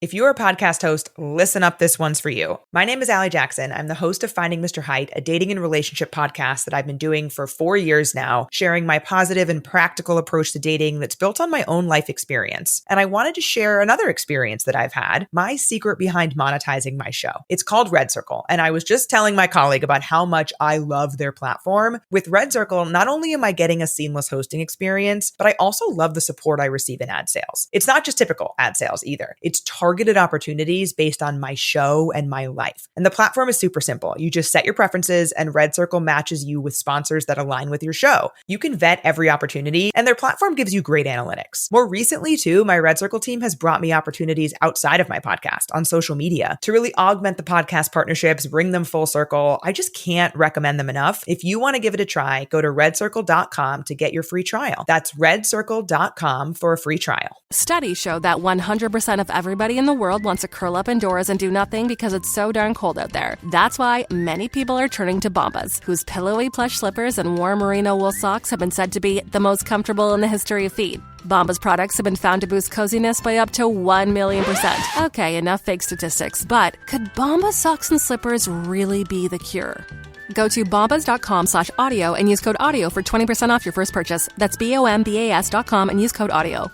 If you're a podcast host, listen up, this one's for you. My name is Allie Jackson. I'm the host of Finding Mr. Height, a dating and relationship podcast that I've been doing for 4 years now, sharing my positive and practical approach to dating that's built on my own life experience. And I wanted to share another experience that I've had, my secret behind monetizing my show. It's called Red Circle, and I was just telling my colleague about how much I love their platform. With Red Circle, not only am I getting a seamless hosting experience, but I also love the support I receive in ad sales. It's not just typical ad sales either. It's targeted opportunities based on my show and my life. And the platform is super simple. You just set your preferences and Red Circle matches you with sponsors that align with your show. You can vet every opportunity and their platform gives you great analytics. More recently too, my Red Circle team has brought me opportunities outside of my podcast on social media to really augment the podcast partnerships, bring them full circle. I just can't recommend them enough. If you want to give it a try, go to redcircle.com to get your free trial. That's redcircle.com for a free trial. Studies show that 100% of everybody in the world wants to curl up indoors and do nothing because it's so darn cold out there. That's why many people are turning to Bombas, whose pillowy plush slippers and warm merino wool socks have been said to be the most comfortable in the history of feet. Bombas products have been found to boost coziness by up to 1,000,000%. Okay, enough fake statistics, but could Bombas socks and slippers really be the cure? Go to bombas.com/audio and use code AUDIO for 20% off your first purchase. That's BOMBAS.com and use code AUDIO.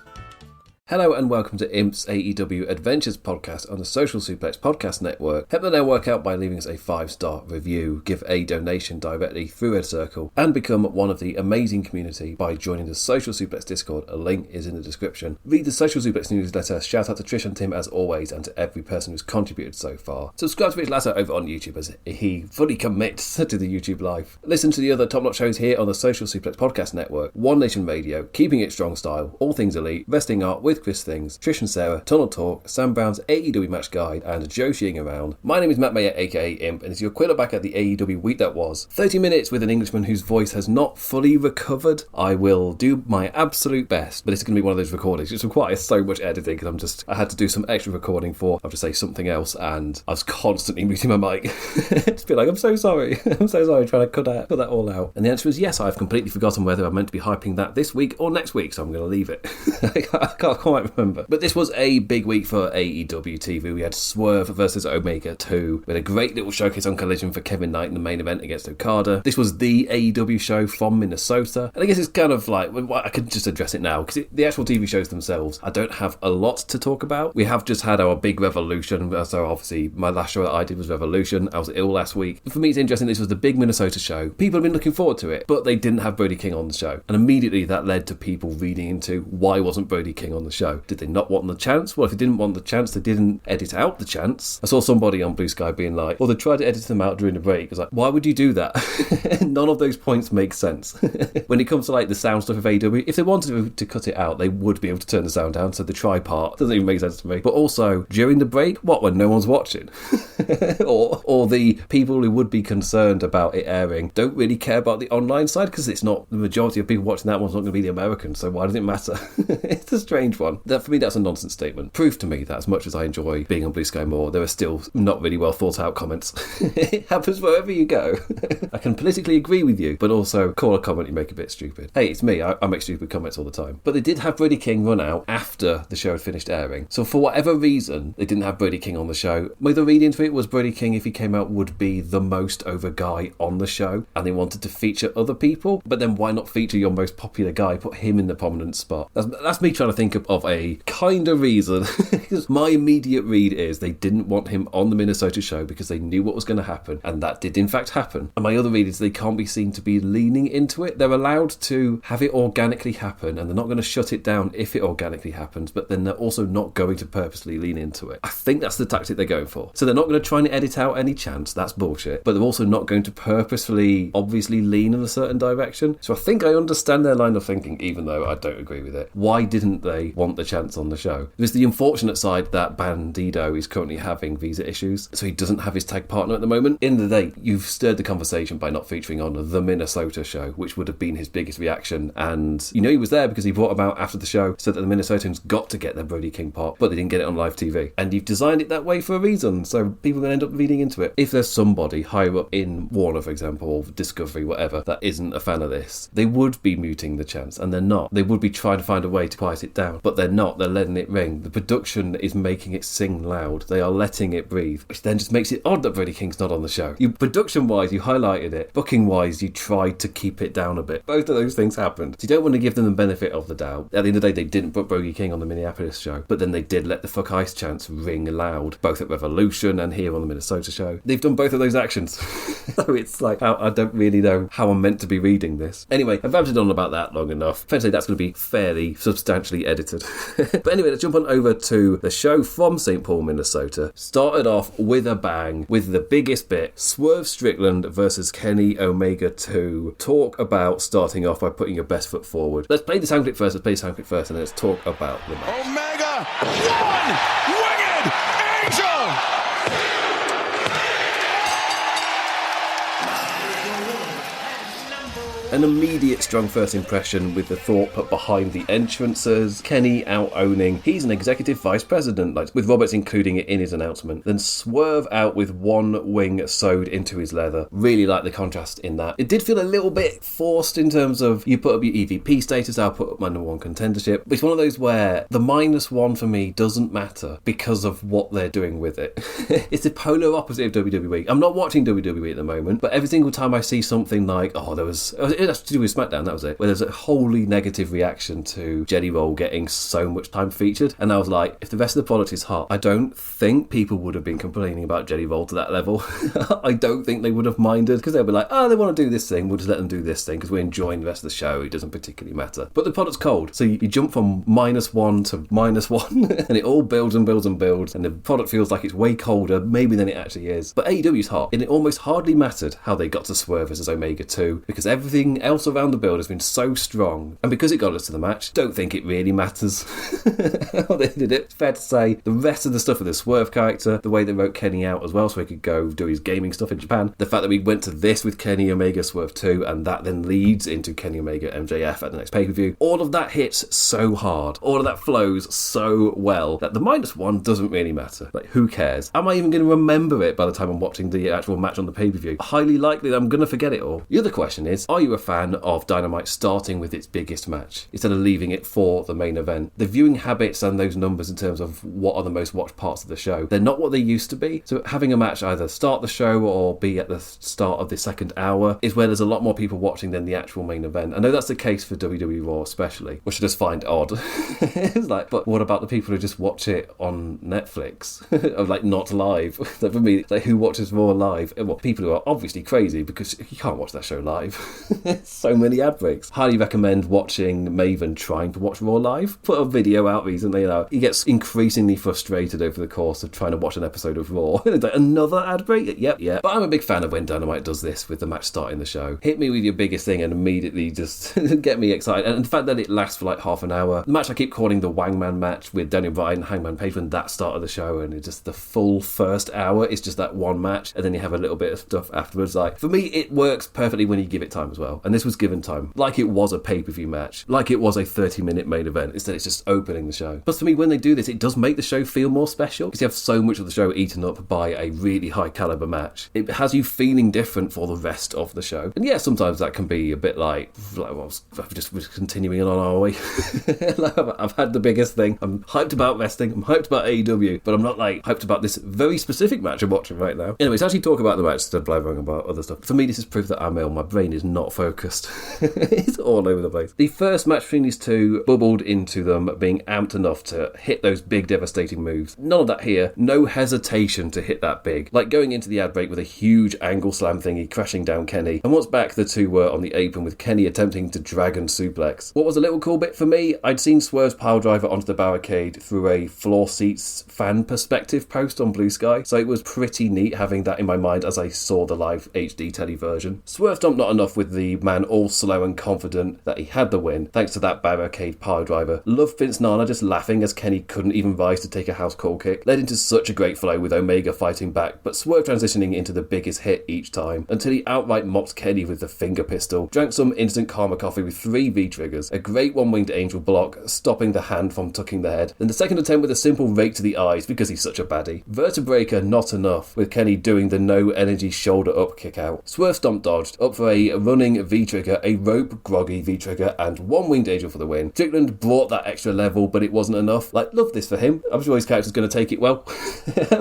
Hello and welcome to IMP's AEW Adventures podcast on the Social Suplex Podcast Network. Help the network out by leaving us a 5-star review, give a donation directly through Red Circle, and become one of the amazing community by joining the Social Suplex Discord. A link is in the description. Read the Social Suplex newsletter. Shout out to Trish and Tim as always, and to every person who's contributed so far. Subscribe to Rich Lasso over on YouTube as he fully commits to the YouTube life. Listen to the other top-notch shows here on the Social Suplex Podcast Network. One Nation Radio, Keeping It Strong Style, All Things Elite, Wrestling Art with Chris Things, Trish and Sarah, Tunnel Talk, Sam Brown's AEW Match Guide, and Joe Sheeing Around. My name is Matt Mayer, aka Imp, and it's your quill back at the AEW week that was. 30 minutes with an Englishman whose voice has not fully recovered. I will do my absolute best, but it's going to be one of those recordings which requires so much editing because I had to do some extra recording for, I have to say something else, and I was constantly muting my mic. Just be like, I'm so sorry, I'm so sorry, trying to cut that all out. And the answer is yes, I've completely forgotten whether I'm meant to be hyping that this week or next week, so I'm going to leave it. I can't quite remember. But this was a big week for AEW TV. We had Swerve versus Omega 2. We had a great little showcase on Collision for Kevin Knight in the main event against Okada. This was the AEW show from Minnesota. And I guess it's kind of like, I could just address it now, because the actual TV shows themselves, I don't have a lot to talk about. We have just had our big Revolution. So obviously, my last show that I did was Revolution. I was ill last week. For me, it's interesting. This was the big Minnesota show. People have been looking forward to it, but they didn't have Brody King on the show. And immediately that led to people reading into why wasn't Brody King on the show? Did they not want the chance? Well, if they didn't want the chance, they didn't edit out the chance. I saw somebody on Blue Sky being like, well, they tried to edit them out during the break. I was like, why would you do that? None of those points make sense. When it comes to like the sound stuff of AEW, if they wanted to cut it out, they would be able to turn the sound down. So the try part doesn't even make sense to me. But also, during the break, what, when no one's watching? or the people who would be concerned about it airing don't really care about the online side because it's not, the majority of people watching that one's not going to be the Americans, so why does it matter? It's a strange one. For me, that's a nonsense statement. Proof to me that as much as I enjoy being on Blue Sky more, there are still not really well thought out comments. It happens wherever you go. I can politically agree with you, but also call a comment you make a bit stupid. Hey, it's me. I make stupid comments all the time. But they did have Brody King run out after the show had finished airing. So for whatever reason, they didn't have Brody King on the show. The read into it was Brody King, if he came out, would be the most over guy on the show, and they wanted to feature other people. But then why not feature your most popular guy? Put him in the prominent spot. That's me trying to think of a kind of reason. Because my immediate read is they didn't want him on the Minnesota show because they knew what was going to happen, and that did in fact happen. And my other read is they can't be seen to be leaning into it. They're allowed to have it organically happen, and they're not going to shut it down if it organically happens, but then they're also not going to purposely lean into it. I think that's the tactic they're going for. So they're not going to try and edit out any chance. That's bullshit. But they're also not going to purposefully, obviously, lean in a certain direction. So I think I understand their line of thinking, even though I don't agree with it. Why didn't they want the chance on the show? There's the unfortunate side that Bandido is currently having visa issues, so he doesn't have his tag partner at the moment. In the day, you've stirred the conversation by not featuring on the Minnesota show, which would have been his biggest reaction. And you know he was there because he brought him out after the show so that the Minnesotans got to get their Brody King part, but they didn't get it on live TV. And you've designed it that way for a reason, so people are going to end up reading into it. If there's somebody higher up in Warner, for example, or Discovery, whatever, that isn't a fan of this, they would be muting the chance, and they're not. They would be trying to find a way to quiet it down. but they're not. They're letting it ring. The production is making it sing loud. They are letting it breathe, which then just makes it odd that Brody King's not on the show. Production-wise, you highlighted it. Booking-wise, you tried to keep it down a bit. Both of those things happened. So you don't want to give them the benefit of the doubt. At the end of the day, they didn't put Brody King on the Minneapolis show, but then they did let the Fuck Ice chants ring loud, both at Revolution and here on the Minnesota show. They've done both of those actions. So it's like, I don't really know how I'm meant to be reading this. Anyway, I've ranted on about that long enough. Eventually, that's going to be fairly substantially edited. But anyway, let's jump on over to the show from St. Paul, Minnesota. Started off with a bang, with the biggest bit, Swerve Strickland versus Kenny Omega 2. Talk about starting off by putting your best foot forward. Let's play the sound clip first, and then let's talk about the match. Omega, one winged angel! An immediate strong first impression with the thought put behind the entrances. Kenny out owning he's an executive vice president, like with Roberts including it in his announcement. Then Swerve out with one wing sewed into his leather. Really like the contrast in that. It did feel a little bit forced in terms of you put up your EVP status, I'll put up my number one contendership. It's one of those where the -1 for me doesn't matter because of what they're doing with it. It's the polar opposite of WWE. I'm not watching WWE at the moment, but every single time I see something like, it has to do with SmackDown, that was it, where there's a wholly negative reaction to Jelly Roll getting so much time featured, and I was like, if the rest of the product is hot, I don't think people would have been complaining about Jelly Roll to that level. I don't think they would have minded, because they'll be like, they want to do this thing, we'll just let them do this thing, because we're enjoying the rest of the show, it doesn't particularly matter. But the product's cold, so you jump from -1 to -1, and it all builds and builds and builds, and the product feels like it's way colder, maybe than it actually is. But AEW's hot, and it almost hardly mattered how they got to Swerve versus Omega 2, because everything else around the build has been so strong, and because it got us to the match, don't think it really matters how they did it. It's fair to say the rest of the stuff with the Swerve character, the way they wrote Kenny out as well so he could go do his gaming stuff in Japan, the fact that we went to this with Kenny Omega Swerve 2 and that then leads into Kenny Omega MJF at the next pay-per-view, all of that hits so hard, all of that flows so well that the -1 doesn't really matter. Like, who cares? Am I even going to remember it by the time I'm watching the actual match on the pay-per-view? Highly likely that I'm going to forget it all. The other question is, are you a fan of Dynamite starting with its biggest match instead of leaving it for the main event? The viewing habits and those numbers in terms of what are the most watched parts of the show, they're not what they used to be. So having a match either start the show or be at the start of the second hour is where there's a lot more people watching than the actual main event. I know that's the case for WWE Raw especially, which I just find odd. It's like, but what about the people who just watch it on Netflix? Or like not live? Like for me, like who watches Raw live? Well, people who are obviously crazy because you can't watch that show live. So many ad breaks. Highly recommend watching Maven trying to watch Raw live. Put a video out recently, he gets increasingly frustrated over the course of trying to watch an episode of Raw. It's like, another ad break? Yep. But I'm a big fan of when Dynamite does this with the match starting the show. Hit me with your biggest thing and immediately just get me excited. And the fact that it lasts for like half an hour. The match I keep calling the Wangman match with Daniel Bryan and Hangman Page, when that started the show, and it's just the full first hour is just that one match, and then you have a little bit of stuff afterwards. Like, for me, it works perfectly when you give it time as well. And this was given time. Like it was a pay-per-view match. Like it was a 30-minute main event. Instead, it's just opening the show. Plus, for me, when they do this, it does make the show feel more special, because you have so much of the show eaten up by a really high-caliber match. It has you feeling different for the rest of the show. And yeah, sometimes that can be a bit like well, we're continuing on our way. I've had the biggest thing. I'm hyped about wrestling. I'm hyped about AEW, but I'm not like hyped about this very specific match I'm watching right now. Anyways, actually talk about the match instead of blabbering about other stuff. For me, this is proof that I'm ill. My brain is not focused. It's all over the place. The first match between these two bubbled into them being amped enough to hit those big devastating moves. None of that here. No hesitation to hit that big. Like going into the ad break with a huge angle slam thingy crashing down Kenny. And once back, the two were on the apron with Kenny attempting to dragon suplex. What was a little cool bit for me, I'd seen Swerve's piledriver onto the barricade through a floor seats fan perspective post on Blue Sky, so it was pretty neat having that in my mind as I saw the live HD telly version. Swerve stomped not enough with the man all slow and confident that he had the win, thanks to that barricade piledriver. Loved Vince Nana just laughing as Kenny couldn't even rise to take a house call kick. Led into such a great flow with Omega fighting back, but Swerve transitioning into the biggest hit each time, until he outright mopped Kenny with the finger pistol, drank some instant karma coffee with 3 V-triggers, a great one-winged angel block, stopping the hand from tucking the head, then the second attempt with a simple rake to the eyes because he's such a baddie. Vertebreaker not enough, with Kenny doing the no energy shoulder up kick out. Swerve stomp dodged, up for a running V-trigger, a rope-groggy V-trigger, and one winged angel for the win. Strickland brought that extra level, but it wasn't enough. Like, love this for him. I'm sure his character's going to take it well.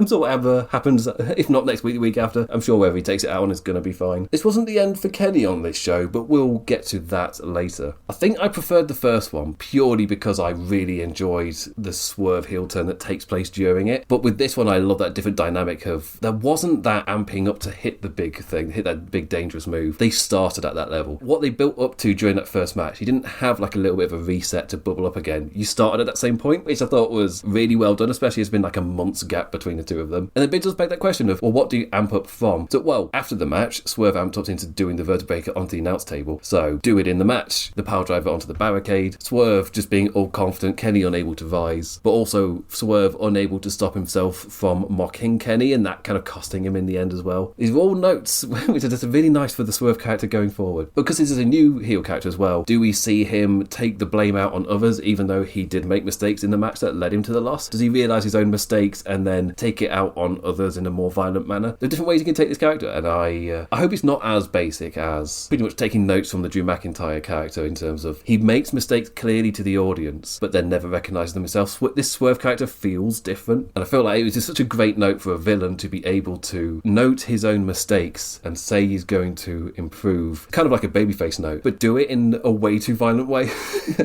So whatever happens, if not next week, the week after, I'm sure wherever he takes it out on is going to be fine. This wasn't the end for Kenny on this show, but we'll get to that later. I think I preferred the first one purely because I really enjoyed the Swerve heel turn that takes place during it. But with this one, I love that different dynamic of there wasn't that amping up to hit the big thing, hit that big dangerous move. They started at that level. What they built up to during that first match, you didn't have like a little bit of a reset to bubble up again. You started at that same point, which I thought was really well done, especially as it's been like a month's gap between the two of them. And it does beg that question of, well, what do you amp up from? So, well, after the match, Swerve amped up into doing the vertebraker onto the announce table. So, do it in the match. The power driver onto the barricade. Swerve just being all confident, Kenny unable to rise, but also Swerve unable to stop himself from mocking Kenny, and that kind of costing him in the end as well. These are all notes which are just really nice for the Swerve character going forward. Because this is a new heel character as well, do we see him take the blame out on others, even though he did make mistakes in the match that led him to the loss? Does he realise his own mistakes and then take it out on others in a more violent manner? There are different ways you can take this character, and I hope it's not as basic as pretty much taking notes from the Drew McIntyre character in terms of he makes mistakes clearly to the audience, but then never recognises them himself. This Swerve character feels different, and I feel like it was just such a great note for a villain to be able to note his own mistakes and say he's going to improve, kind of like a babyface note, but do it in a way too violent way.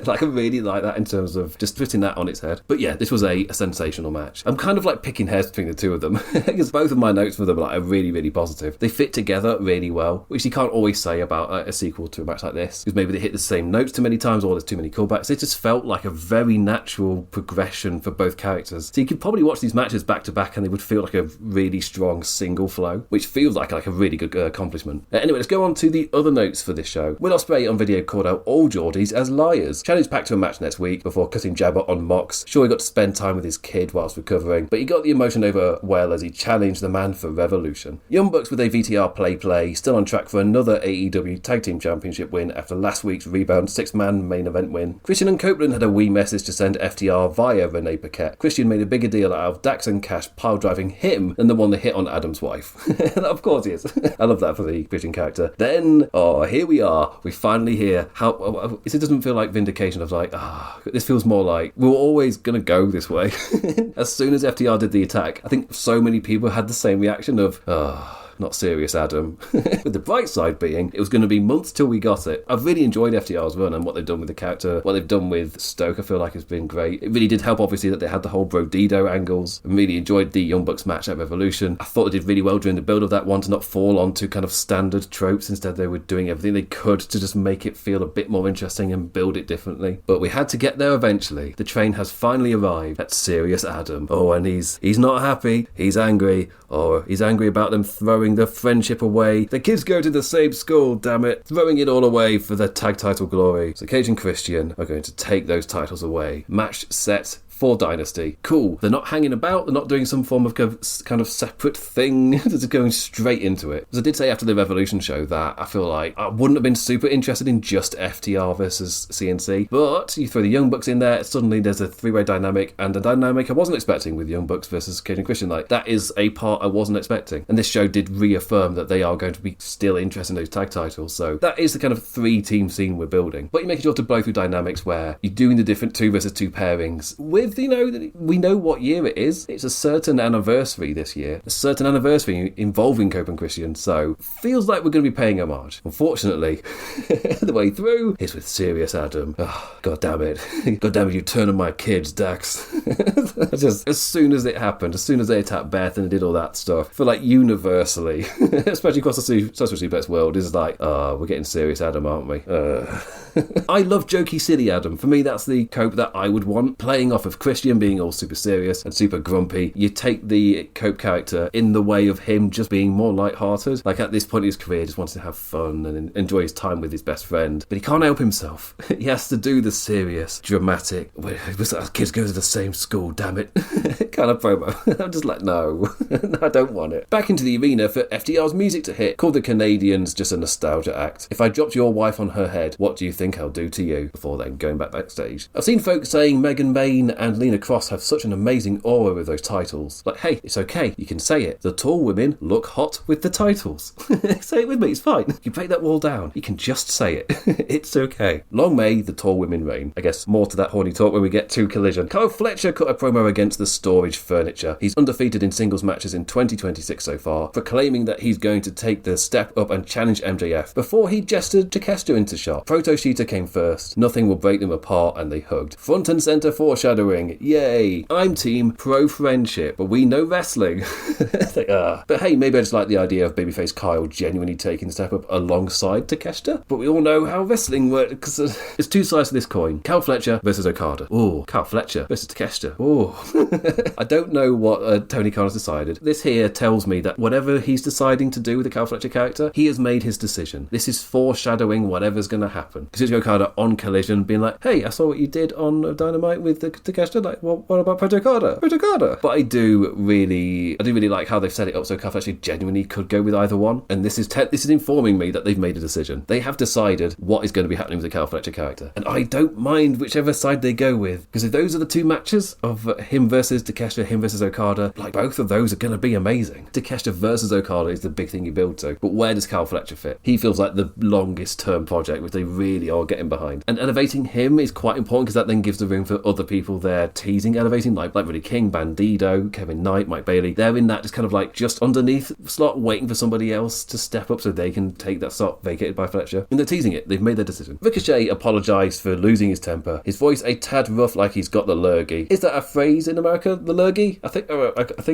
Like, I really like that in terms of just putting that on its head. But yeah, this was a sensational match. I'm kind of like picking hairs between the two of them because both of my notes for them are really, really positive. They fit together really well, which you can't always say about a sequel to a match like this, because maybe they hit the same notes too many times or there's too many callbacks. It just felt like a very natural progression for both characters. So you could probably watch these matches back to back and they would feel like a really strong single flow, which feels like a really good accomplishment. Anyway, let's go on to the other notes for this show. Will Ospreay on video called out all Geordies as liars. Challenge packed to a match next week before cutting jabber on Mox. Sure, he got to spend time with his kid whilst recovering, but he got the emotion over well as he challenged the man for Revolution. Young Bucks with a VTR play, still on track for another AEW Tag Team Championship win after last week's rebound 6-man main event win. Christian and Copeland had a wee message to send FTR via Renee Paquette. Christian made a bigger deal out of Dax and Cash pile driving him than the one that hit on Adam's wife. Of course he is. I love that for the Christian character. Then, here we are. We finally hear how... It doesn't feel like vindication of like, this feels more like we're always going to go this way. As soon as FTR did the attack, I think so many people had the same reaction of, not serious, Adam. With the bright side being, it was going to be months till we got it. I've really enjoyed FTR's run and what they've done with the character, what they've done with Stoke. I feel like it's been great. It really did help, obviously, that they had the whole Brodido angles. I really enjoyed the Young Bucks match at Revolution. I thought they did really well during the build of that one to not fall onto kind of standard tropes. Instead, they were doing everything they could to just make it feel a bit more interesting and build it differently. But we had to get there eventually. The train has finally arrived at Serious Adam. And he's not happy. He's angry. He's angry about them throwing the friendship away. The kids go to the same school, damn it. Throwing it all away for the tag title glory. So Cage and Christian are going to take those titles away. Match set for Dynasty. Cool. They're not hanging about. They're not doing some form of kind of separate thing. They're just going straight into it. As I did say after the Revolution show that I feel like I wouldn't have been super interested in just FTR versus CNC, but you throw the Young Bucks in there, suddenly there's a three-way dynamic, and a dynamic I wasn't expecting with Young Bucks versus Cage and Christian. Like, that is a part I wasn't expecting. And this show did reaffirm that they are going to be still interested in those tag titles. So that is the kind of three-team scene we're building. But you're making sure to blow through dynamics where you're doing the different 2 versus 2 pairings with, that we know what year it is. It's a certain anniversary this year. A certain anniversary involving Cope and Christian. So feels like we're going to be paying homage. Unfortunately, the way through is with Serious Adam. God damn it. God damn it, you turn on my kids, Dax. Just as soon as it happened, as soon as they attacked Beth and did all that stuff, I feel like universally, especially across the social suplex world, is like, we're getting Serious Adam, aren't we? I love jokey, silly Adam. For me, that's the Cope that I would want. Playing off of Christian being all super serious and super grumpy. You take the Cope character in the way of him just being more lighthearted. Like, at this point in his career, just wants to have fun and enjoy his time with his best friend. But he can't help himself. He has to do the serious, dramatic, our kids go to the same school, damn it, kind of promo. I'm just like, no, I don't want it. Back into the arena for FTR's music to hit, called the Canadians just a nostalgia act. If I dropped your wife on her head, what do you think I'll do to you? Before then, going backstage. I've seen folks saying Megan Bain and Lena Cross have such an amazing aura with those titles. Like, hey, it's okay, you can say it. The tall women look hot with the titles. Say it with me, it's fine. You break that wall down. You can just say it. It's okay. Long may the tall women reign. I guess more to that horny talk when we get to Collision. Kyle Fletcher cut a promo against the Storage Furniture. He's undefeated in singles matches in 2026 so far, proclaiming that he's going to take the step up and challenge MJF before he gestured Takeshita into shot. Proto Sheeta came first. Nothing will break them apart, and they hugged. Front and center foreshadowing. Yay. I'm team pro friendship, but we know wrestling. They are. But hey, maybe I just like the idea of babyface Kyle genuinely taking the step up alongside Takeshita. But we all know how wrestling works, because there's two sides to this coin. Kyle Fletcher versus Okada. Ooh, Kyle Fletcher versus Takeshita. Ooh. I don't know what Tony Khan has decided. This here tells me that whatever he's deciding to do with the Kyle Fletcher character, he has made his decision. This is foreshadowing whatever's going to happen. Kazuchika Okada on Collision being like, hey, I saw what you did on Dynamite with the Takeshita. Like, well, what about Proto Okada? But I do really like how they've set it up so Kyle Fletcher genuinely could go with either one. And this is informing me that they've made a decision. They have decided what is going to be happening with the Kyle Fletcher character. And I don't mind whichever side they go with. Because if those are the two matches of him versus Takeshita, him versus Okada, like both of those are going to be amazing. Takeshita versus Okada is the big thing you build to. But where does Kyle Fletcher fit? He feels like the longest term project which they really are getting behind. And elevating him is quite important because that then gives the room for other people they're teasing elevating, like Rudy King, Bandido, Kevin Knight, Mike Bailey. They're in that just kind of like just underneath slot waiting for somebody else to step up so they can take that slot vacated by Fletcher. And they're teasing it. They've made their decision. Ricochet apologised for losing his temper. His voice a tad rough, like he's got the lurgy. Is that a phrase in America, the lurgy? I think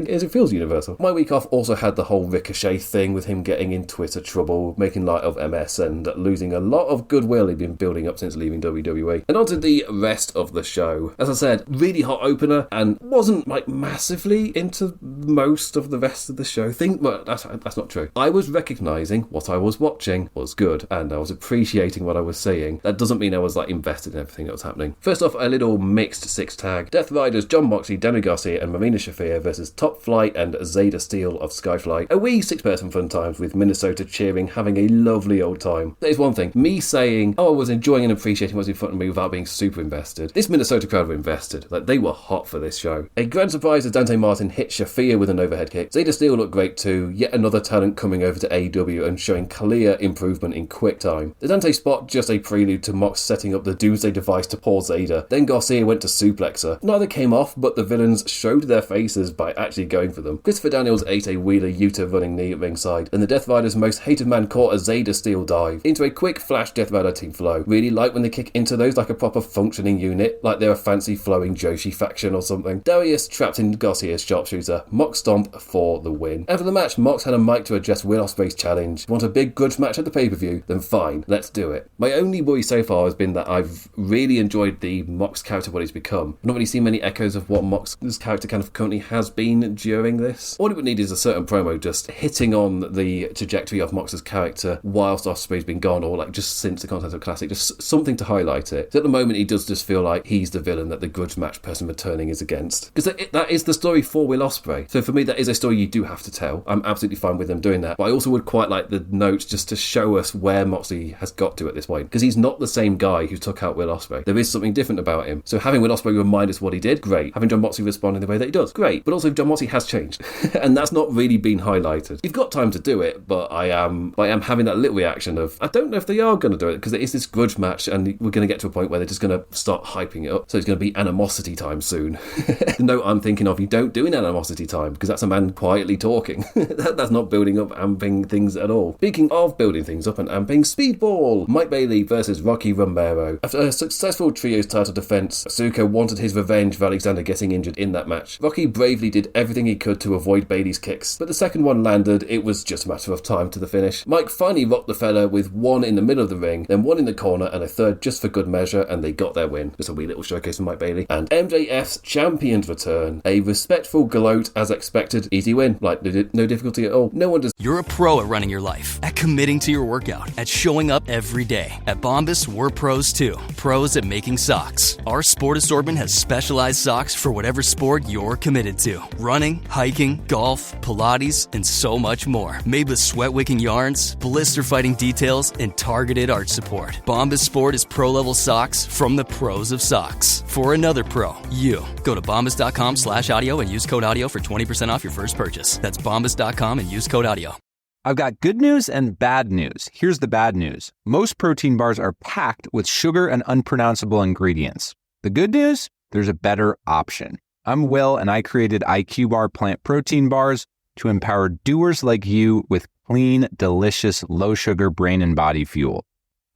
it feels universal. My week off also had the whole Ricochet thing with him getting in Twitter trouble, making light of MS and losing a lot of goodwill he'd been building up since leaving WWE. And on to the rest of the show. As I said, really hot opener and wasn't like massively into most of the rest of the show. Well, that's not true. I was recognising what I was watching was good and I was appreciating what I was seeing. That doesn't mean I was like invested in everything that was happening. First off, a little mixed six tag. Death Riders John Moxley, Danny Garcia and Marina Shafir versus Top Flight and Zeta Steele of Skyflight. A wee six-person fun times with Minnesota cheering, having a lovely old time. That is one thing. Me saying, I was enjoying and appreciating what's in front of me without being super invested. This Minnesota crowd were invested. Like, they were hot for this show. A grand surprise as Dante Martin hit Shafir with an overhead kick. Zeta Steele looked great too. Yet another talent coming over to AEW and showing clear improvement in quick time. The Dante spot just a prelude to Mox setting up the Doomsday device to Paul Zeta. Then Garcia went to suplex her. Neither came off, but the villains showed their faces by actually going for them. Christopher Daniels ate a Wheeler Yuta running knee at ringside, and the Death Rider's most hated man caught a Zeta Steele dive into a quick flash Death Rider team flow. Really like when they kick into those like a proper functioning unit, like they're a fancy flowing Joshi faction or something. Darius trapped in Garcia's sharpshooter. Mox stomp for the win. After the match, Mox had a mic to address Will Ospreay's challenge. Want a big grudge match at the pay-per-view? Then fine, let's do it. My only worry so far has been that I've really enjoyed the Mox character, what he's become. I've not really seen many echoes of what Mox's character kind of currently has been during this. All it would need is a certain promo just hitting on the trajectory of Mox's character whilst Ospreay's been gone, or like just since the Continental Classic, just something to highlight it. So at the moment he does just feel like he's the villain that the grudge match person returning is against. Because that is the story for Will Ospreay. So for me, that is a story you do have to tell. I'm absolutely fine with them doing that. But I also would quite like the notes just to show us where Moxley has got to at this point. Because he's not the same guy who took out Will Ospreay. There is something different about him. So having Will Ospreay remind us what he did, great. Having John Moxley respond in the way that he does, great. But also John Moxley has changed. And that's not really been highlighted. You've got time to do it, but I am having that little reaction of, I don't know if they are going to do it, because it is this grudge match and we're going to get to a point where they're just going to start hyping it up. So it's going to be animosity time soon. No, I'm thinking of, you don't do an animosity time, because that's a man quietly talking. That's not building up amping things at all. Speaking of building things up and amping, Speedball! Mike Bailey versus Rocky Romero. After a successful trios title defense, Asuka wanted his revenge for Alexander getting injured in that match. Rocky bravely did everything he could to avoid Bailey's kicks, but the second one landed. It was just a matter of time to the finish. Mike finally rocked the fella with one in the middle of the ring, then one in the corner and a third just for good measure, and they got their win. Just a wee little showcase for Mike Bailey. And MJF's champion's return. A respectful gloat as expected. Easy win. Like, no difficulty at all. No one does. You're a pro at running your life, at committing to your workout, at showing up every day. At Bombas, we're pros too. Pros at making socks. Our sport assortment has specialized socks for whatever sport you're committed to. Running, hiking, golf, Pilates, and so much more. Made with sweat-wicking yarns, blister-fighting details, and targeted arch support. Bombas Sport is pro-level socks from the pros of socks. For another another pro, you. Go to bombas.com/audio and use code AUDIO for 20% off your first purchase. That's bombas.com and use code AUDIO. I've got good news and bad news. Here's the bad news. Most protein bars are packed with sugar and unpronounceable ingredients. The good news? There's a better option. I'm Will, and I created IQ Bar plant protein bars to empower doers like you with clean, delicious, low-sugar brain and body fuel.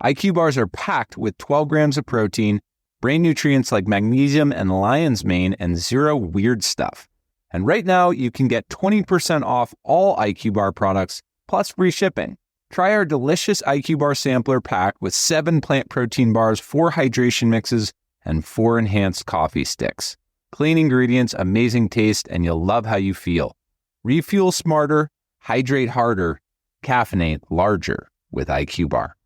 IQ bars are packed with 12 grams of protein, brain nutrients like magnesium and lion's mane, and zero weird stuff. And right now, you can get 20% off all IQ Bar products, plus free shipping. Try our delicious IQ Bar sampler pack with 7 plant protein bars, 4 hydration mixes, and 4 enhanced coffee sticks. Clean ingredients, amazing taste, and you'll love how you feel. Refuel smarter, hydrate harder, caffeinate larger with IQ Bar.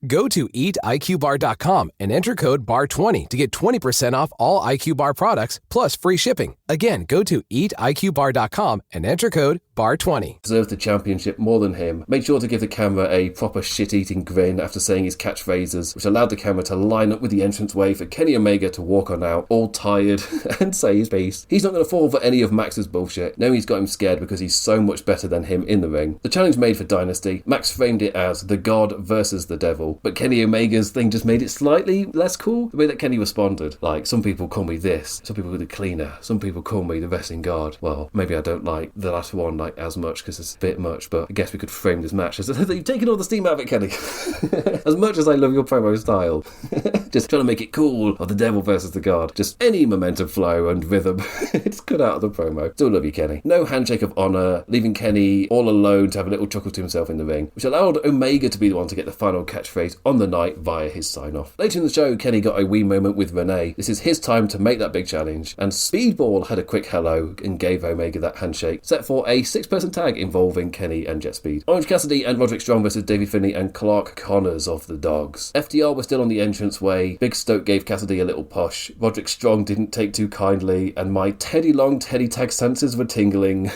Go to eatiqbar.com and enter code BAR20 to get 20% off all IQ Bar products plus free shipping. Again, go to eatiqbar.com and enter code BAR20. Deserved the championship more than him. Made sure to give the camera a proper shit-eating grin after saying his catchphrases, which allowed the camera to line up with the entranceway for Kenny Omega to walk on out, all tired, and say his piece. He's not going to fall for any of Max's bullshit. Now he's got him scared because he's so much better than him in the ring. The challenge made for Dynasty. Max framed it as the God versus the Devil, but Kenny Omega's thing just made it slightly less cool. The way that Kenny responded, like, some people call me this, some people call me the cleaner, some people call me the wrestling God. Well, maybe I don't like the last one like as much because it's a bit much, but I guess we could frame this match as you've taken all the steam out of it, Kenny. As much as I love your promo style, just trying to make it cool, or the Devil versus the God, just any momentum flow and rhythm, it's cut out of the promo. Still love you, Kenny. No handshake of honor, leaving Kenny all alone to have a little chuckle to himself in the ring, which allowed Omega to be the one to get the final catchphrase on the night via his sign-off. Later in the show, Kenny got a wee moment with Renee. This is his time to make that big challenge, and Speedball had a quick hello and gave Omega that handshake, set for a 6-person tag involving Kenny and Jet Speed. Orange Cassidy and Roderick Strong versus Davey Finlay and Clark Connors of the Dogs. FTR were still on the entranceway. Big Stoke gave Cassidy a little push. Roderick Strong didn't take too kindly, and my Teddy Long Teddy tag senses were tingling.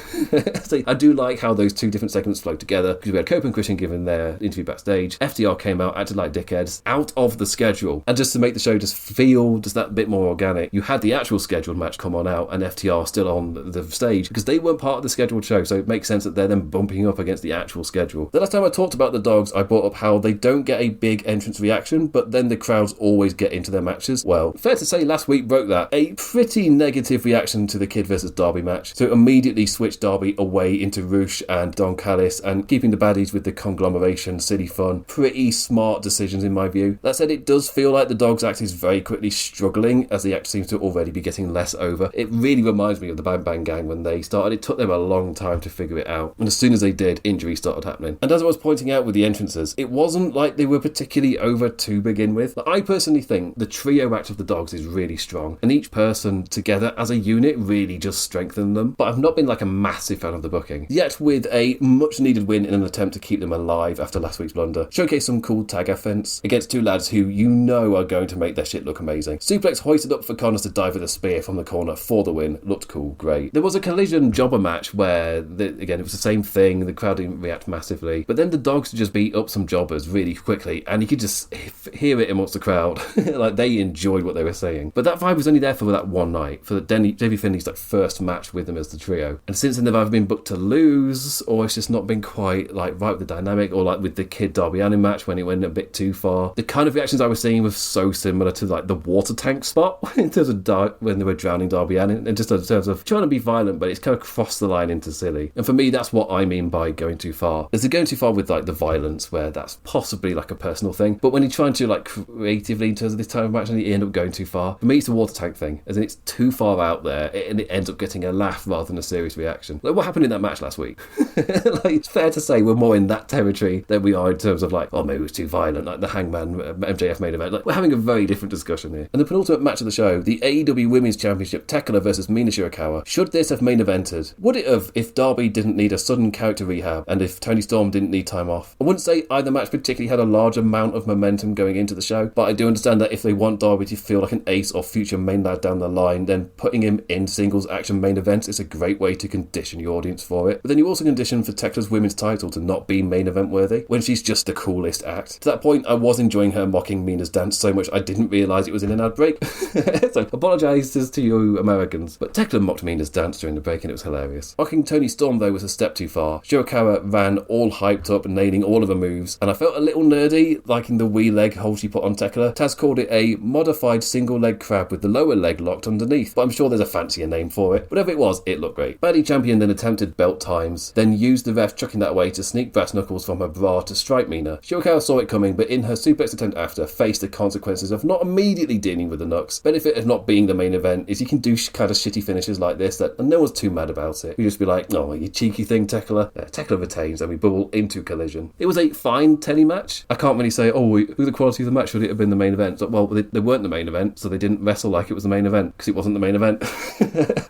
So I do like how those two different segments flow together, because we had Cope and Christian giving their interview backstage. FTR came out, acted like dickheads, out of the schedule, and just to make the show just feel just that bit more organic, you had the actual scheduled match come on out and FTR still on the stage, because they weren't part of the scheduled show, so it makes sense that they're then bumping up against the actual schedule. The last time I talked about the Dogs, I brought up how they don't get a big entrance reaction, but then the crowds always get into their matches. Well, fair to say last week broke that. A pretty negative reaction to the Kid versus Darby match, so immediately switched Darby away into Roosh and Don Callis, and keeping the baddies with the conglomeration, silly fun. Pretty smart decisions in my view. That said, it does feel like the Dogs act is very quickly struggling, as the act seems to already be getting less over. It really reminds me of the Bang Bang Gang when they started. It took them a long time to figure it out, and as soon as they did, injuries started happening. And as I was pointing out with the entrances, it wasn't like they were particularly over to begin with. I personally think the trio act of the Dogs is really strong, and each person together as a unit really just strengthened them, but I've not been like a massive fan of the booking. Yet with a much needed win in an attempt to keep them alive after last week's blunder, showcase some cool tag offense against two lads who you know are going to make their shit look amazing. Suplex hoisted up for Connors to dive with a spear from the corner for the win. Looked cool, great. There was a Collision jobber match where, again, it was the same thing, the crowd didn't react massively, but then the Dogs just beat up some jobbers really quickly, and you could just hear it amongst the crowd. Like, they enjoyed what they were saying. But that vibe was only there for that one night, for Davey Finley's like first match with them as the trio. And since then they've either been booked to lose, or it's just not been quite like right with the dynamic, or like with the Kid Darby Allin match when it went a bit too far. The kind of reactions I was seeing was so similar to like the water tank spot in terms of when they were drowning Darby Allin, and just in terms of trying to be violent, but it's kind of crossed the line into silly. And for me, that's what I mean by going too far. Is it going too far with like the violence, where that's possibly like a personal thing, but when you're trying to like creatively in terms of this type of match, and you end up going too far. For me, it's the water tank thing, as in it's too far out there, and it ends up getting a laugh rather than a serious reaction. Like what happened in that match last week. Like, it's fair to say we're more in that territory than we are in terms of like, oh, maybe it was too violent, like the Hangman MJF main event. Like, we're having a very different discussion here. And the penultimate match of the show, the AEW Women's Championship, Tekla versus Mina Shirakawa. Should this have main evented? Would it have if Darby didn't need a sudden character rehab, and if Toni Storm didn't need time off? I wouldn't say either match particularly had a large amount of momentum going into the show, but I do understand that if they want Darby to feel like an ace or future main lad down the line, then putting him in singles action main events is a great way to condition your audience for it. But then you also condition for Tekla's women's title to not be main event worthy, when she's just the coolest act. To that point, I was enjoying her mocking Mina's dance so much I didn't realise it was in an ad break. So, apologises to you Americans. But Tekla mocked Mina's dance during the break and it was hilarious. Mocking Toni Storm, though, was a step too far. Shirakawa ran all hyped up, nailing all of her moves, and I felt a little nerdy, liking the wee leg hold she put on Tekla. Taz called it a modified single leg crab with the lower leg locked underneath, but I'm sure there's a fancier name for it. Whatever it was, it looked great. Baddie Champion then attempted belt times, then used the ref chucking that away to sneak brass knuckles from her bra to strike Mina. Shirakawa saw it coming, but in her suplex attempt after, faced the consequences of not immediately dealing with the knucks. Benefit of not being the main event is you can do kind of shitty finishes like this and no one's too mad about it. You just be like, oh, you cheeky thing, Tekla. Tekla retains and we bubble into Collision. It was a fine telly match. I can't really say, with the quality of the match, should it have been the main event? So, well, they weren't the main event, so they didn't wrestle like it was the main event, because it wasn't the main event.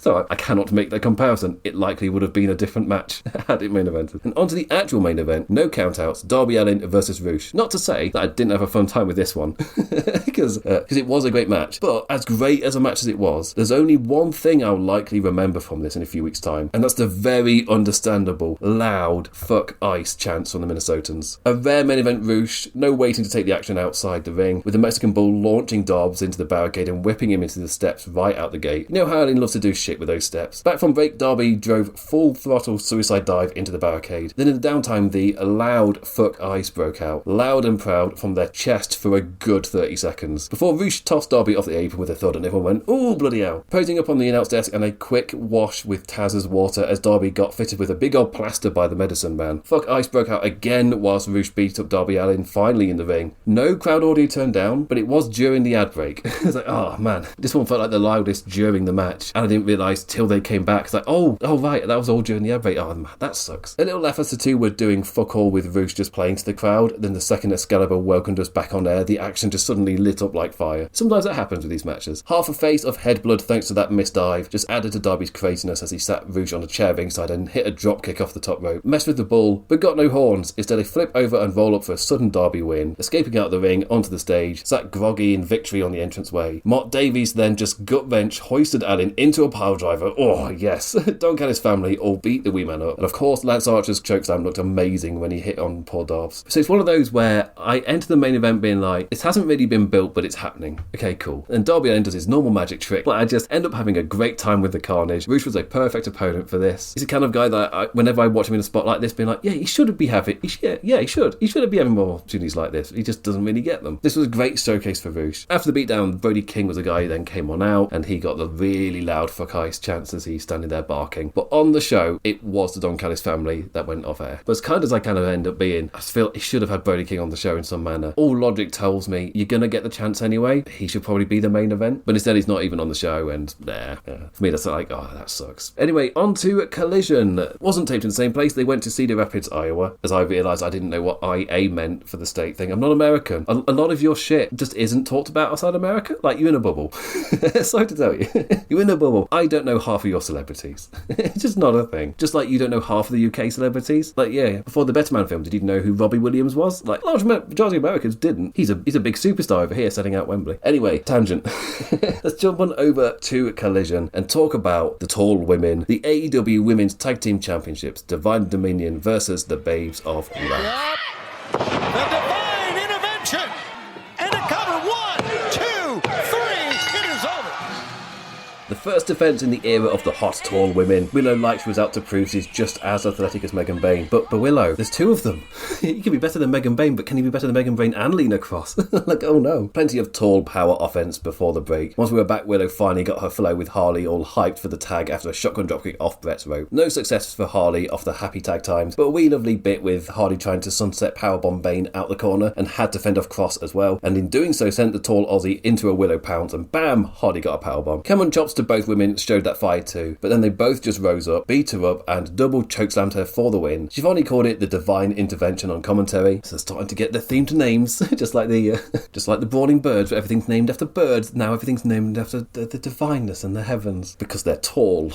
So I cannot make that comparison. It likely would have been a different match had it main evented. And on to the actual main event, no countouts, Darby Allin versus Roosh. Not to say that I didn't have a fun time with this one, because it was a great match, but as great as a match as it was, there's only one thing I'll likely remember from this in a few weeks' time, and that's the very understandable, loud, fuck ice chants from the Minnesotans. A rare main event Roosh, no waiting to take the action outside the ring, with the Mexican Bull launching Dobbs into the barricade and whipping him into the steps right out the gate. You know how Allin loves to do shit with those steps. Back from break, Darby drove full throttle suicide dive into the barricade. Then in the downtime, the loud fuck ice broke out, loud and proud from their chest for a good 30 seconds, before Roosh tossed Darby off the apron with a thud and everyone went, ooh, bloody hell. Posing up on the announce desk and a quick wash with Taz's water as Darby got fitted with a big old plaster by the medicine man. Fuck ice broke out again whilst Roosh beat up Darby Allin finally in the ring. No crowd audio turned down, but it was during the ad break. It's like, oh man, this one felt like the loudest during the match, and I didn't realise till they came back. It's like, oh right, that was all during the ad break. Oh man, that sucks. A little laugh as the two were doing fuck all with Roosh just playing to the crowd. Then the second Excalibur welcomed us back on air, the action just suddenly lit up like fire. Sometimes that happens with these matches. Half a face of head blood thanks to that misdive just added to Darby's craziness as he sat Roosh on a chair ringside and hit a drop kick off the top rope. Messed with the Bull, but got no horns. Instead, they flip over and roll up for a sudden Darby win. Escaping out of the ring onto the stage, sat groggy in victory on the entranceway. Mott Davies then just gut wrench hoisted Allin into a pile driver. Oh yes, Don Callis family all beat the wee man up. And of course, Lance Archer's chokeslam looked amazing when he hit on poor Dobbs. So it's one of those where I enter the main event being like, this hasn't really been built, but it's happening. Okay, cool. And Darby Allin does his normal magic trick, but I just end up having a great time with the carnage. Roosh was a perfect opponent for this. He's the kind of guy that whenever I watch him in a spot like this, being like, yeah, he should be having, he should be having more opportunities like this. He just doesn't really get them. This was a great showcase for Roosh. After the beatdown, Brody King was the guy who then came on out, and he got the really loud fuck ice chants as he's standing there barking. But on the show, it was the Don Callis family that went off air. But as kind as I kind of end up being, I feel he should have had Brody King on the show in some manner. All logic tells me you're gonna get the chance anyway. He should probably be the main event, but instead he's not even on the show, and for me that's like, oh, that sucks. Anyway, on to Collision. Wasn't taped in the same place. They went to Cedar Rapids, Iowa, as I realised I didn't know what IA meant for the state thing. I'm not American. A lot of your shit just isn't talked about outside America. Like, you're in a bubble. Sorry to tell you. You're in a bubble. I don't know half of your celebrities. It's just not a thing. Just like you don't know half of the UK celebrities. Like, yeah, before the Better Man film, did you know who Robbie Williams was? Like, large majority of Americans didn't. He's a big superstar over here selling out Wembley. Anyway, tangent. Let's jump on over to Collision and talk about the tall women, the AEW Women's Tag Team Championships, Divine Dominion versus the Babes of Wrath. The divine intervention and a cover. 1, 2, 3. It is over. The first defence in the era of the hot, tall women. Willow Light was out to prove she's just as athletic as Megan Bain. But Willow, there's two of them. You can be better than Megan Bain, but can you be better than Megan Bain and Lena Cross? Like, oh no. Plenty of tall power offense before the break. Once we were back, Willow finally got her flow with Harley all hyped for the tag after a shotgun dropkick off Brett's rope. No success for Harley off the happy tag times, but a wee lovely bit with Harley trying to sunset powerbomb Bain out the corner and had to fend off Cross as well, and in doing so sent the tall Aussie into a Willow pounce, and bam, Harley got a powerbomb. Cameron chops to both women showed that fire too, but then they both just rose up, beat her up, and double chokeslammed her for the win. She finally called it the divine intervention on commentary, so starting to get their themed names, just like the brawling birds, but everything's named after birds. Now everything's named after the divineness and the heavens, because they're tall.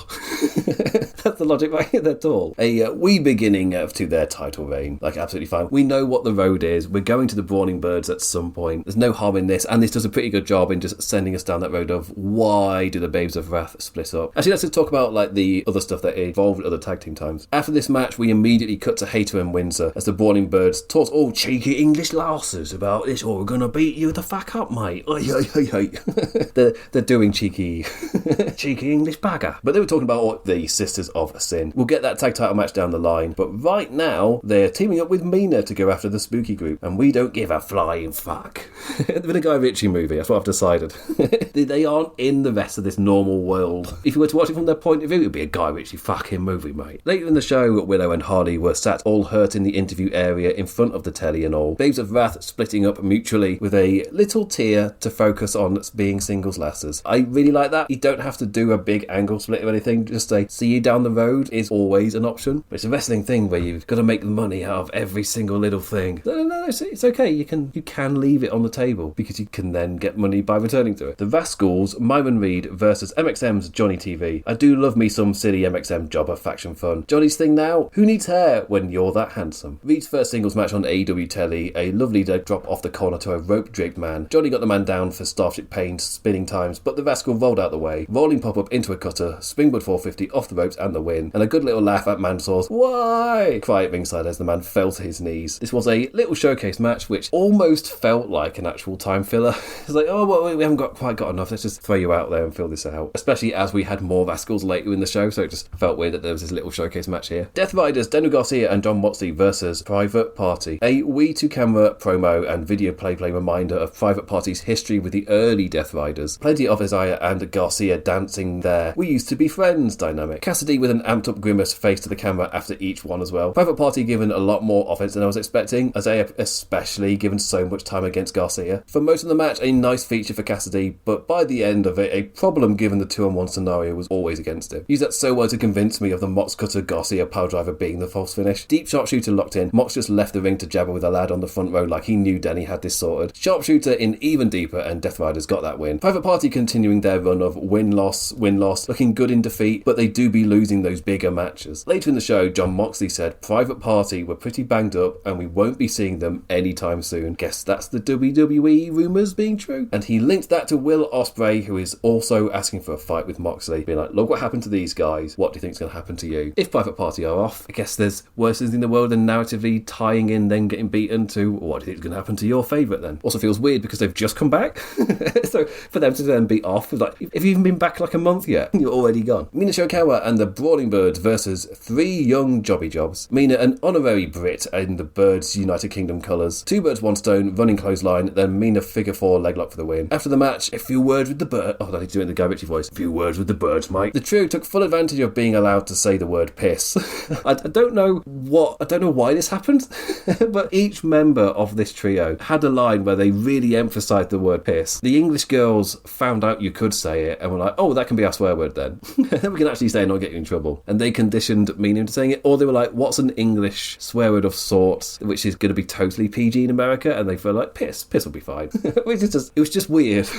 That's the logic, right? They're tall. A wee beginning to their title reign. Like, absolutely fine. We know what the road is. We're going to the brawling birds at some point. There's no harm in this, and this does a pretty good job in just sending us down that road of why do the Babes of Wrath split up. Actually, let's just talk about like the other stuff that involved with other tag team times. After this match, we immediately cut to Hayter and Windsor as the Brawling Birds taught all cheeky English lasses about this. Oh, we're gonna beat you the fuck up, mate. They're doing cheeky English bagger. But they were talking about the Sisters of Sin. We'll get that tag title match down the line, but right now they're teaming up with Mina to go after the Spooky Group, and we don't give a flying fuck. With a Guy Ritchie movie, that's what I've decided. They aren't in the rest of this normal world. If you were to watch it from their point of view, it would be a Guy Ritchie fucking movie, mate. Later in the show, Willow and Harley were sat all hurt in the interview area in front of the telly and all. Babes of Wrath splitting up mutually with a little tear to focus on being singles lasses. I really like that. You don't have to do a big angle split or anything. Just say, see you down the road is always an option. But it's a wrestling thing where you've got to make the money out of every single little thing. No, it's okay. You can leave it on the table because you can then get money by returning to it. The Rascals, Myron Reed versus MXM's Johnny TV. I do love me some silly MXM jobber faction fun. Johnny's thing now, who needs hair when you're that handsome? Reed's first singles match on AEW telly, a lovely drop off the corner to a rope-draped man. Johnny got the man down for Starship Pain's spinning times, but the Rascal rolled out the way. Rolling pop-up into a cutter, springboard 450 off the ropes and the win, and a good little laugh at Mansaw's "Why?" cry at ringside as the man fell to his knees. This was a little showcase match which almost felt like an actual time filler. It's like, oh, well, we haven't quite got enough, let's just throw you out there and fill this out. Especially as we had more Rascals later in the show, so it just felt weird that there was this little showcase match here. Death Riders, Daniel Garcia and John Moxley versus Private Party. A We2Camera promo and video play reminder of Private Party's history with the early Death Riders. Plenty of Isaiah and Garcia dancing there. We used to be friends dynamic. Cassidy with an amped up grimace face to the camera after each one as well. Private Party given a lot more offense than I was expecting, Isaiah especially given so much time against Garcia. For most of the match, a nice feature for Cassidy, but by the end of it, a problem given the 2-on-1 scenario was always against him. Used that so well to convince me of the Mox Cutter Garcia power driver being the false finish. Deep sharpshooter locked in. Mox just left the ring to jabber with a lad on the front row like he knew Denny had this sorted. Sharpshooter in even deeper, and Death Riders got that win. Private Party continuing their run of win-loss, looking good in defeat, but they do be losing those bigger matches. Later in the show, John Moxley said Private Party were pretty banged up and we won't be seeing them anytime soon. Guess that's the WWE rumours being true. And he linked that to Will Ospreay, who is also asking for a fight with Moxley, being like, look what happened to these guys, what do you think's going to happen to you? If Private Party are off, I guess there's worse things in the world than narratively tying in then getting beaten to what do you think's going to happen to your favourite then? Also feels weird because they've just come back. So for them to then be off, it's like, have you even been back like a month yet? You're already gone. Mina Shokawa and the Brawling Birds versus 3 young jobby jobs. Mina, an honorary Brit in the Birds United Kingdom colours. 2 birds, 1 stone, running clothesline, then Mina figure 4 leg lock for the win. After the match, a few words with the bird. Oh, I need to do it in the Guy Ritchie voice. A few words with the birds, mate. The trio took full advantage of being allowed to say the word piss. I don't know why this happened, but each member of this trio had a line where they really emphasised the word piss. The English girls found out you could say it and were like, oh, that can be our swear word then. Then we can actually say it and not get you in trouble. And they conditioned me into saying it, or they were like, what's an English swear word of sorts which is going to be totally PG in America? And they felt like piss will be fine. It was just weird.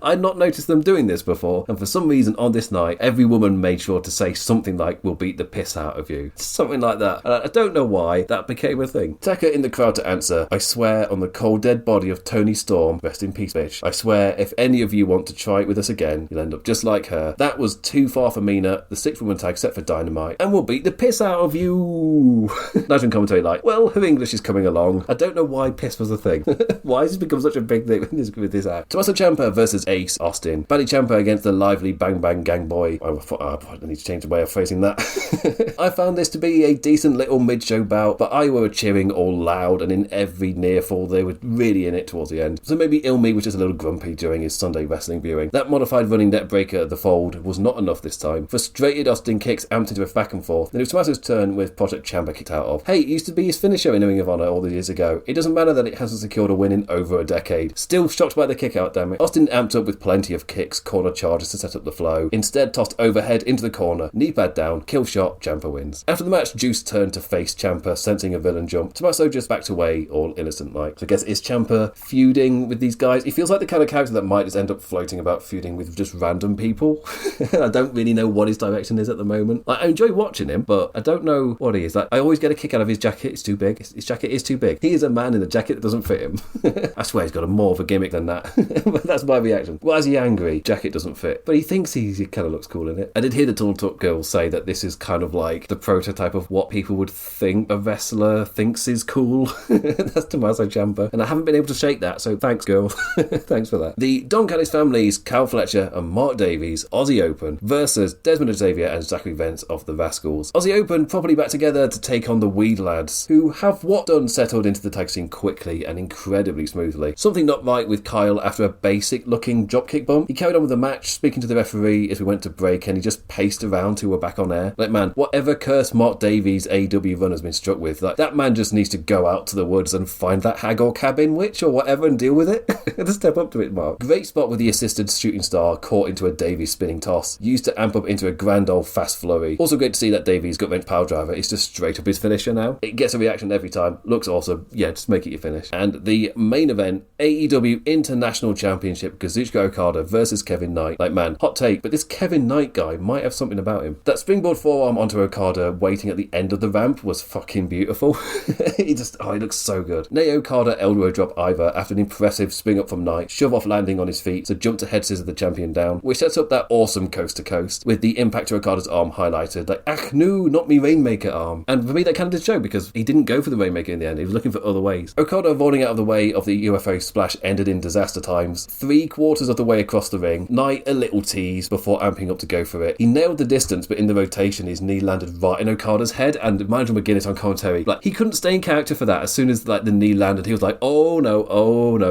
I'd not noticed them doing this before, and for some reason on this night, every woman made sure to say something like, we'll beat the piss out of you. Something like that. And I don't know why that became a thing. Tekka in the crowd to answer, I swear on the cold dead body of Toni Storm, rest in peace bitch, I swear if any of you want to try it with us again, you'll end up just like her. That was too far for Mina, the 6-woman tag set for Dynamite, and we'll beat the piss out of you. Nigel commentary like, well, her English is coming along. I don't know why piss was a thing. Why has this become such a big thing with this act? Tommaso Ciampa versus Ace Austin. Buddy Ciampa against the lively Bang Bang Gang Boy. I need to change the way of phrasing that. I found this to be a decent little mid-show bout, but I were cheering all loud and in every near fall. They were really in it towards the end. So maybe Ilmi was just a little grumpy during his Sunday wrestling viewing. That modified running net breaker at the fold was not enough this time. Frustrated Austin kicks amped into a back and forth. Then it was Tommaso's turn with Project Ciampa kicked out of. Hey, it used to be his finisher in Ring of Honor all the years ago. It doesn't matter that it hasn't secured a win in over a decade. Still shocked by the kick out, damn it. Austin amped up with plenty of kicks, corner charges to set up the flow. Instead tossed overhead into the corner, knee pad down, kill shot, Ciampa wins. After the match, Juice turned to face Ciampa, sensing a villain jump. Tommaso just backed away, all innocent like. So I guess, is Ciampa feuding with these guys? He feels like the kind of character that might just end up floating about feuding with just random people. I don't really know what his direction is at the moment. Like, I enjoy watching him, but I don't know what he is. Like, I always get a kick out of his jacket. It's too big. His jacket is too big. He is a man in a jacket that doesn't fit him. I swear he's got more of a gimmick than that. But that's my reaction. Why is he angry? Jacket doesn't fit, but he thinks he kind of looks cool in it. I did hear the Tall Talk girls say that this is kind of like the prototype of what people would think a wrestler thinks is cool. That's Tommaso Ciampa, and I haven't been able to shake that, so thanks, girl. Thanks for that. The Don Callis families, Cal Fletcher and Mark Davies, Aussie Open versus Desmond Xavier and Zachary Vance of the Rascals. Aussie Open properly back together to take on the Weed Lads, who have what done settled into the tag scene quickly and incredibly smoothly. Something not right with Kyle after a basic looking dropkick bump. He carried on with the match, speaking to the referee as we went to break, and he just paced around till we're back on air. Like, man, whatever curse Mark Davies' AEW run has been struck with, like, that man just needs to go out to the woods and find that hag or cabin witch or whatever and deal with it. Just step up to it, Mark. Great spot with the assisted shooting star caught into a Davies spinning toss, used to amp up into a grand old fast flurry. Also great to see that Davies gut wrench power driver is just straight up his finisher now. It gets a reaction every time. Looks awesome. Yeah, just make it your finish. And the main event, AEW International Championship, Kazuchika Okada versus Kevin Knight. Like, man, hot take, but this Kevin Knight guy might have something about him. That springboard forearm onto Okada waiting at the end of the ramp was fucking beautiful. He looks so good. Nate Okada elbow drop Ivar after an impressive spring up from Knight, shove off landing on his feet, so jump to head scissor the champion down, which sets up that awesome coast to coast with the impact to Okada's arm highlighted, like, ach no, not me Rainmaker arm. And for me that kind of did show, because he didn't go for the Rainmaker in the end, he was looking for other ways. Okada avoiding out of the way of the UFO splash ended in disaster times, 3/4 of the way across the ring. Knight a little tease before amping up to go for it. He nailed the distance, but in the rotation his knee landed right in Okada's head, and Nigel McGuinness on commentary, like, he couldn't stay in character for that. As soon as like the knee landed, he was like, oh no,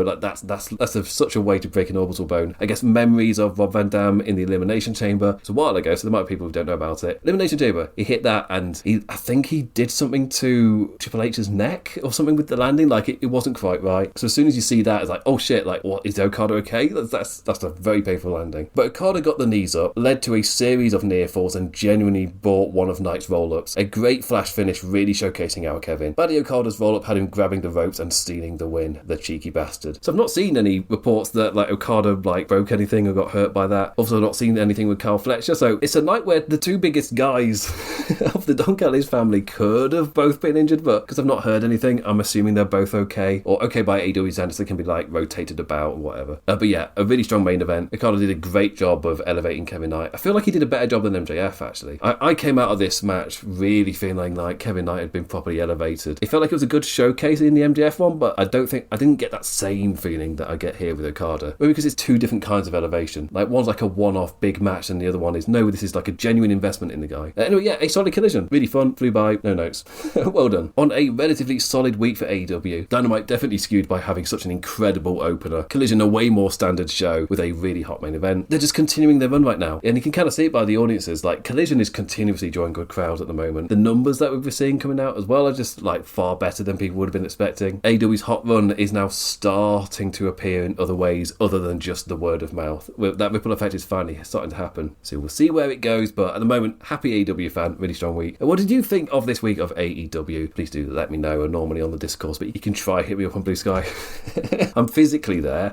like that's such a way to break an orbital bone. I guess memories of Rob Van Dam in the Elimination Chamber. It's a while ago, so there might be people who don't know about it. Elimination Chamber, he hit that, and I think he did something to Triple H's neck or something with the landing, like it wasn't quite right. So as soon as you see that, it's like, oh shit, like, what, is Okada okay? That's a very painful landing. But Okada got the knees up, led to a series of near falls, and genuinely brought one of Knight's roll-ups. A great flash finish, really showcasing our Kevin. Buddy Okada's roll-up had him grabbing the ropes and stealing the win, the cheeky bastard. So I've not seen any reports that like Okada like broke anything or got hurt by that. Also not seen anything with Kyle Fletcher, so it's a night where the two biggest guys of the Don Callis family could have both been injured, but because I've not heard anything, I'm assuming they're both okay, or okay by AEW standards, they can be like rotated about or whatever. But yeah, a really strong main event. Okada did a great job of elevating Kevin Knight. I feel like he did a better job than MJF actually. I came out of this match really feeling like Kevin Knight had been properly elevated. It felt like it was a good showcase in the MJF one, but I didn't get that same feeling that I get here with Okada. Maybe because it's two different kinds of elevation. Like, one's like a one-off big match and the other one is, no, this is like a genuine investment in the guy. Anyway, yeah, a solid collision. Really fun, flew by, no notes. Well done. On a relatively solid week for AEW, Dynamite definitely skewed by having such an incredible opener. Collision, a way more standard show with a really hot main event. They're just continuing their run right now. And you can kind of see it by the audiences. Like, Collision is continuously drawing good crowds at the moment. The numbers that we've been seeing coming out as well are just like far better than people would have been expecting. AEW's hot run is now starting to appear in other ways other than just the word of mouth. That ripple effect is finally starting to happen. So we'll see where it goes, but at the moment, happy AEW fan, really strong week. And what did you think of this week of AEW? Please do let me know, normally on the discourse, but you can try hit me up on Blue Sky. I'm physically there,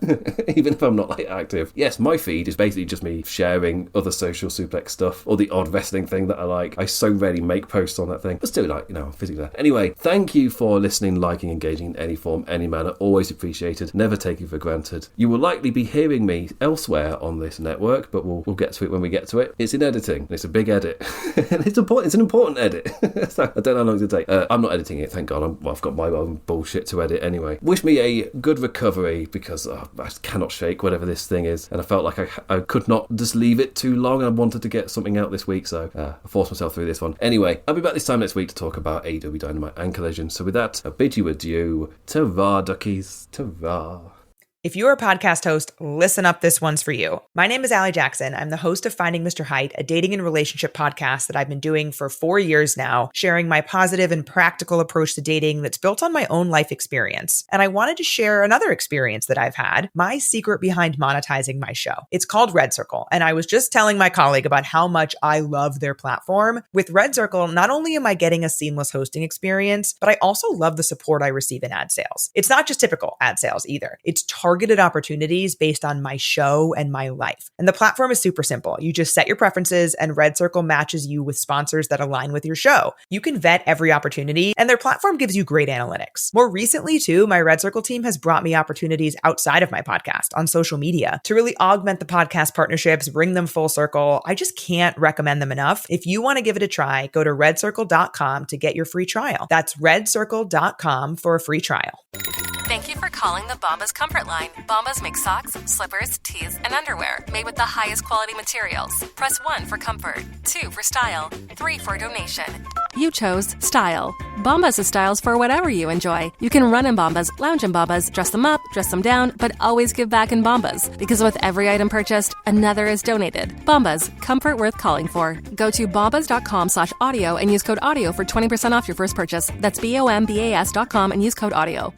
even if I'm not like active. Yes, my feed is basically just me sharing other social suplex stuff or the odd wrestling thing that I like. I so rarely make posts on that thing, but still, like, I'm physically there. Anyway, thank you for listening, liking, engaging in any form, any manner. Always appreciated, never taken for granted. You will likely be hearing me elsewhere on this network, but we'll get to it when we get to it. It's in editing. It's a big edit. It's an important edit. So I don't know how long it'll take. I'm not editing it, thank God. I've got my own bullshit to edit anyway. Wish me a good recovery, because I cannot shake whatever this thing is, and I felt like I could not just leave it too long. I wanted to get something out this week, so I forced myself through this one. Anyway, I'll be back this time next week to talk about AEW Dynamite and Collision. So with that, I bid you adieu. Ta-ra, duckies. Ta-ra. If you're a podcast host, listen up, this one's for you. My name is Allie Jackson. I'm the host of Finding Mr. Height, a dating and relationship podcast that I've been doing for 4 years now, sharing my positive and practical approach to dating that's built on my own life experience. And I wanted to share another experience that I've had, my secret behind monetizing my show. It's called Red Circle, and I was just telling my colleague about how much I love their platform. With Red Circle, not only am I getting a seamless hosting experience, but I also love the support I receive in ad sales. It's not just typical ad sales either. It's targeted targeted opportunities based on my show and my life. And the platform is super simple. You just set your preferences and Red Circle matches you with sponsors that align with your show. You can vet every opportunity and their platform gives you great analytics. More recently too, my Red Circle team has brought me opportunities outside of my podcast on social media to really augment the podcast partnerships, bring them full circle. I just can't recommend them enough. If you want to give it a try, go to redcircle.com to get your free trial. That's redcircle.com for a free trial. Thank you for calling the Bombas Comfort Line. Bombas make socks, slippers, tees, and underwear made with the highest quality materials. Press 1 for comfort, 2 for style, 3 for donation. You chose style. Bombas is styles for whatever you enjoy. You can run in Bombas, lounge in Bombas, dress them up, dress them down, but always give back in Bombas. Because with every item purchased, another is donated. Bombas, comfort worth calling for. Go to bombas.com/audio and use code AUDIO for 20% off your first purchase. That's BOMBAS.com and use code AUDIO.